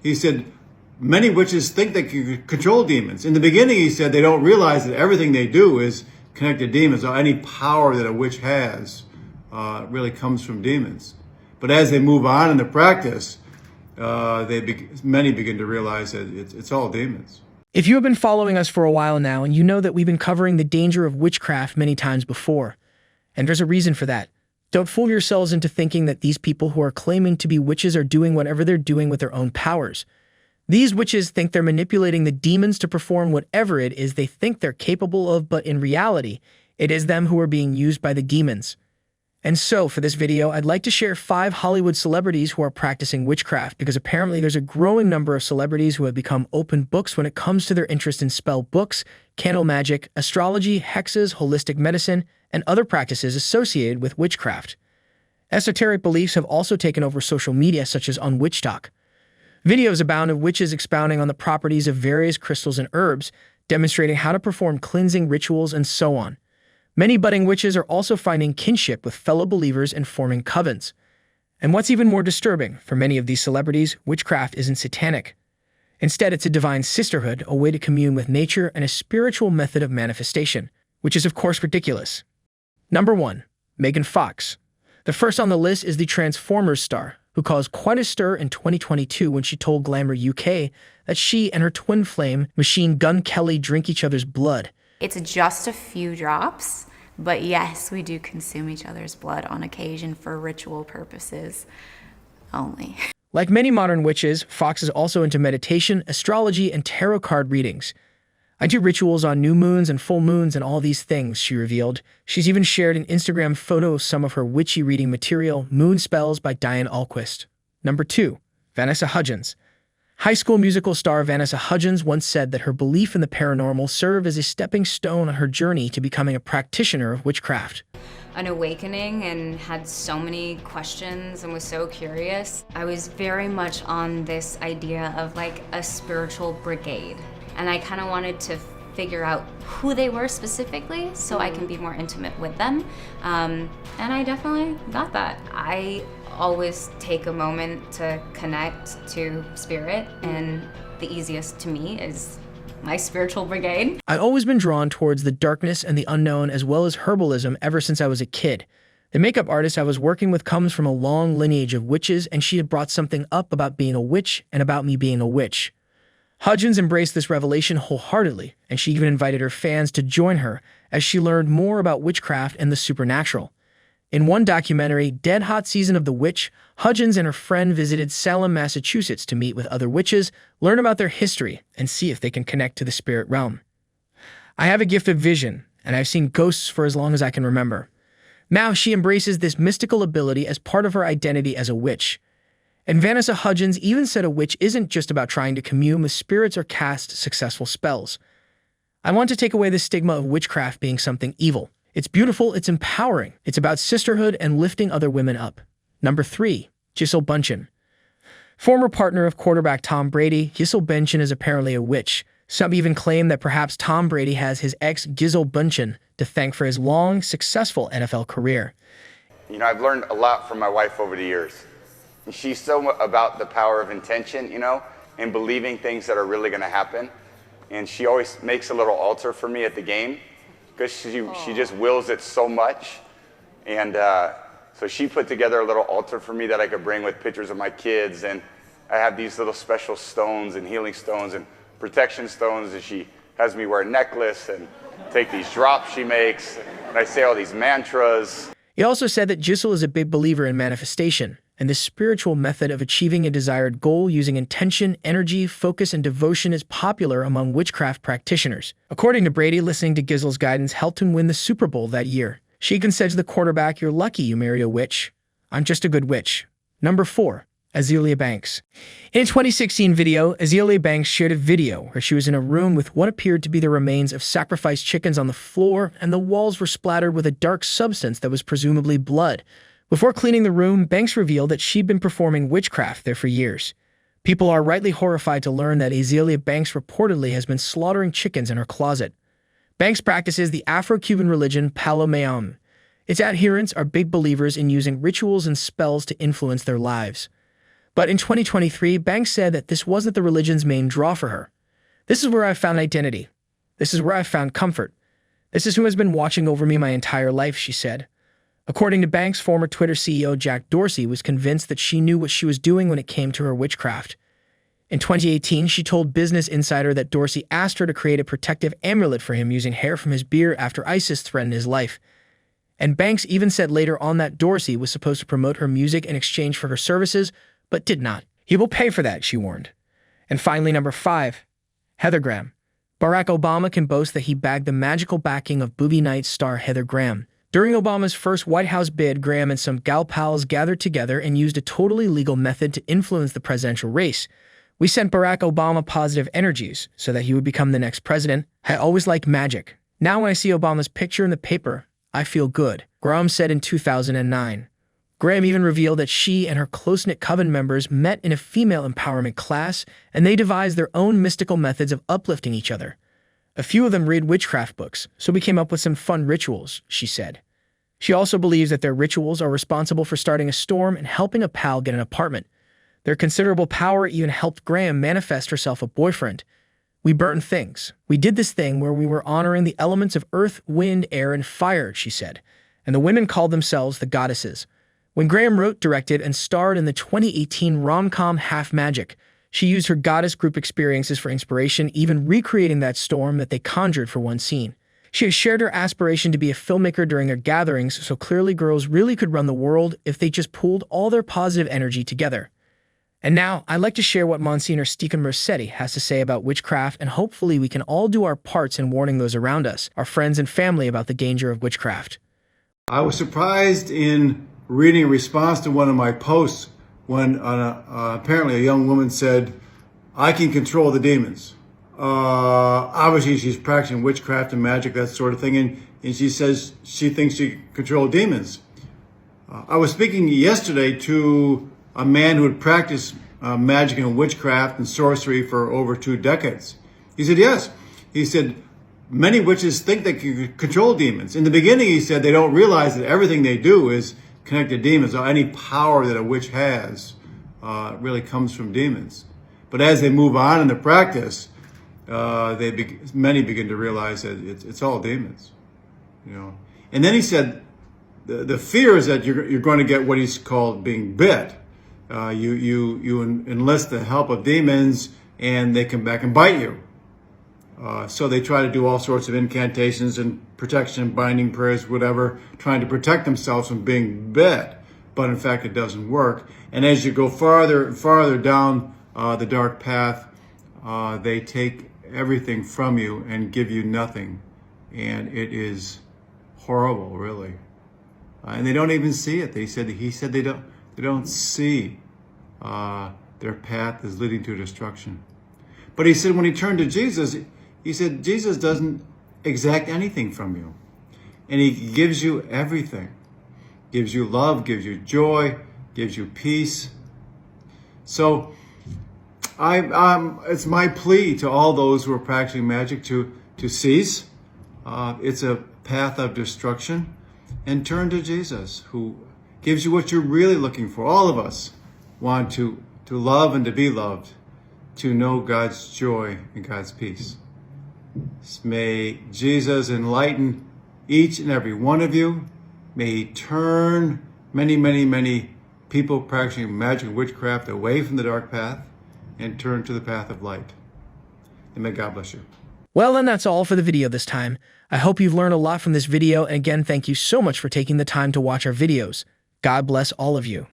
he said, many witches think they can control demons. In the beginning, he said they don't realize that everything they do is connected to demons, or any power that a witch has really comes from demons. But as they move on in the practice, many begin to realize that it's all demons. If you have been following us for a while now, and you know that we've been covering the danger of witchcraft many times before, and there's a reason for that. Don't fool yourselves into thinking that these people who are claiming to be witches are doing whatever they're doing with their own powers. These witches think they're manipulating the demons to perform whatever it is they think they're capable of, but in reality, it is them who are being used by the demons. And so, for this video, I'd like to share 5 Hollywood celebrities who are practicing witchcraft, because apparently there's a growing number of celebrities who have become open books when it comes to their interest in spell books, candle magic, astrology, hexes, holistic medicine, and other practices associated with witchcraft. Esoteric beliefs have also taken over social media, such as on WitchTok. Videos abound of witches expounding on the properties of various crystals and herbs, demonstrating how to perform cleansing rituals and so on. Many budding witches are also finding kinship with fellow believers and forming covens. And what's even more disturbing, for many of these celebrities, witchcraft isn't satanic. Instead, it's a divine sisterhood, a way to commune with nature, and a spiritual method of manifestation, which is of course ridiculous. Number 1. Megan Fox. The first on the list is the Transformers star, who caused quite a stir in 2022 when she told Glamour UK that she and her twin flame, Machine Gun Kelly, drink each other's blood. It's just a few drops, but yes, we do consume each other's blood on occasion for ritual purposes only. Like many modern witches, Fox is also into meditation, astrology, and tarot card readings. I do rituals on new moons and full moons and all these things, she revealed. She's even shared an Instagram photo of some of her witchy reading material, Moon Spells by Diane Ahlquist. Number 2. Vanessa Hudgens. High School Musical star Vanessa Hudgens once said that her belief in the paranormal served as a stepping stone on her journey to becoming a practitioner of witchcraft. An awakening and had so many questions and was so curious. I was very much on this idea of like a spiritual brigade. And I kind of wanted to figure out who they were specifically so I can be more intimate with them. And I definitely got that. I always take a moment to connect to spirit, and the easiest to me is my spiritual brigade. I've always been drawn towards the darkness and the unknown, as well as herbalism, ever since I was a kid. The makeup artist I was working with comes from a long lineage of witches, and she had brought something up about being a witch and about me being a witch. Hudgens embraced this revelation wholeheartedly, and she even invited her fans to join her as she learned more about witchcraft and the supernatural. In one documentary, Dead Hot Season of the Witch, Hudgens and her friend visited Salem, Massachusetts to meet with other witches, learn about their history, and see if they can connect to the spirit realm. I have a gift of vision, and I've seen ghosts for as long as I can remember. Now she embraces this mystical ability as part of her identity as a witch. And Vanessa Hudgens even said a witch isn't just about trying to commune with spirits or cast successful spells. I want to take away the stigma of witchcraft being something evil. It's beautiful, it's empowering, it's about sisterhood and lifting other women up. Number 3. Gisele Bündchen. Former partner of quarterback Tom Brady, Gisele Bündchen is apparently a witch. Some even claim that perhaps Tom Brady has his ex Gisele Bündchen to thank for his long, successful NFL career. You know, I've learned a lot from my wife over the years. She's so about the power of intention, you know, and believing things that are really going to happen. And she always makes a little altar for me at the game because she just wills it so much. And so she put together a little altar for me that I could bring with pictures of my kids. And I have these little special stones and healing stones and protection stones. And she has me wear a necklace and take these drops she makes. And I say all these mantras. He also said that Gisele is a big believer in manifestation and this spiritual method of achieving a desired goal using intention, energy, focus, and devotion is popular among witchcraft practitioners. According to Brady, listening to Gisele's guidance helped him win the Super Bowl that year. She even said to the quarterback, "You're lucky you married a witch. I'm just a good witch." Number 4. Azalea Banks. In a 2016 video, Azalea Banks shared a video where she was in a room with what appeared to be the remains of sacrificed chickens on the floor, and the walls were splattered with a dark substance that was presumably blood. Before cleaning the room, Banks revealed that she'd been performing witchcraft there for years. People are rightly horrified to learn that Azalea Banks reportedly has been slaughtering chickens in her closet. Banks practices the Afro-Cuban religion Palo Mayom. Its adherents are big believers in using rituals and spells to influence their lives. But in 2023, Banks said that this wasn't the religion's main draw for her. This is where I found identity. This is where I found comfort. This is who has been watching over me my entire life, she said. According to Banks, former Twitter CEO Jack Dorsey was convinced that she knew what she was doing when it came to her witchcraft. In 2018, she told Business Insider that Dorsey asked her to create a protective amulet for him using hair from his beard after ISIS threatened his life. And Banks even said later on that Dorsey was supposed to promote her music in exchange for her services, but did not. He will pay for that, she warned. And finally, number 5, Heather Graham. Barack Obama can boast that he bagged the magical backing of Boogie Nights star Heather Graham. During Obama's first White House bid, Graham and some gal pals gathered together and used a totally legal method to influence the presidential race. We sent Barack Obama positive energies so that he would become the next president. I always liked magic. Now when I see Obama's picture in the paper, I feel good, Graham said in 2009. Graham even revealed that she and her close-knit coven members met in a female empowerment class, and they devised their own mystical methods of uplifting each other. A few of them read witchcraft books, so we came up with some fun rituals, she said. She also believes that their rituals are responsible for starting a storm and helping a pal get an apartment. Their considerable power even helped Graham manifest herself a boyfriend. We burnt things. We did this thing where we were honoring the elements of earth, wind, air, and fire, she said, and the women called themselves the goddesses. When Graham wrote, directed, and starred in the 2018 rom-com Half Magic, she used her goddess group experiences for inspiration, even recreating that storm that they conjured for one scene. She has shared her aspiration to be a filmmaker during their gatherings, so clearly girls really could run the world if they just pooled all their positive energy together. And now, I'd like to share what Msgr Rossetti has to say about witchcraft, and hopefully we can all do our parts in warning those around us, our friends and family, about the danger of witchcraft. I was surprised in reading a response to one of my posts when apparently a young woman said, I can control the demons. Obviously, she's practicing witchcraft and magic, that sort of thing, and she says she thinks she can control demons. I was speaking yesterday to a man who had practiced magic and witchcraft and sorcery for over 2 decades. He said, yes. He said, many witches think they can control demons. In the beginning, he said, they don't realize that everything they do is connect to demons. So any power that a witch has really comes from demons. But as they move on in the practice, many begin to realize that it's all demons. You know. And then he said, the fear is that you're going to get what he's called being bit. You enlist the help of demons, and they come back and bite you. So they try to do all sorts of incantations and protection, binding prayers, whatever, trying to protect themselves from being bit. But in fact, it doesn't work. And as you go farther and farther down the dark path, they take everything from you and give you nothing. And it is horrible, really. And they don't even see it. He said they don't see their path is leading to destruction. But he said when he turned to Jesus, he said Jesus doesn't exact anything from you. And he gives you everything. Gives you love, gives you joy, gives you peace. So it's my plea to all those who are practicing magic to cease. It's a path of destruction. And turn to Jesus, who gives you what you're really looking for. All of us want to love and to be loved, to know God's joy and God's peace. May Jesus enlighten each and every one of you. May he turn many, many, many people practicing magic and witchcraft away from the dark path and turn to the path of light. And may God bless you. Well, then that's all for the video this time. I hope you've learned a lot from this video, and again, thank you so much for taking the time to watch our videos. God bless all of you.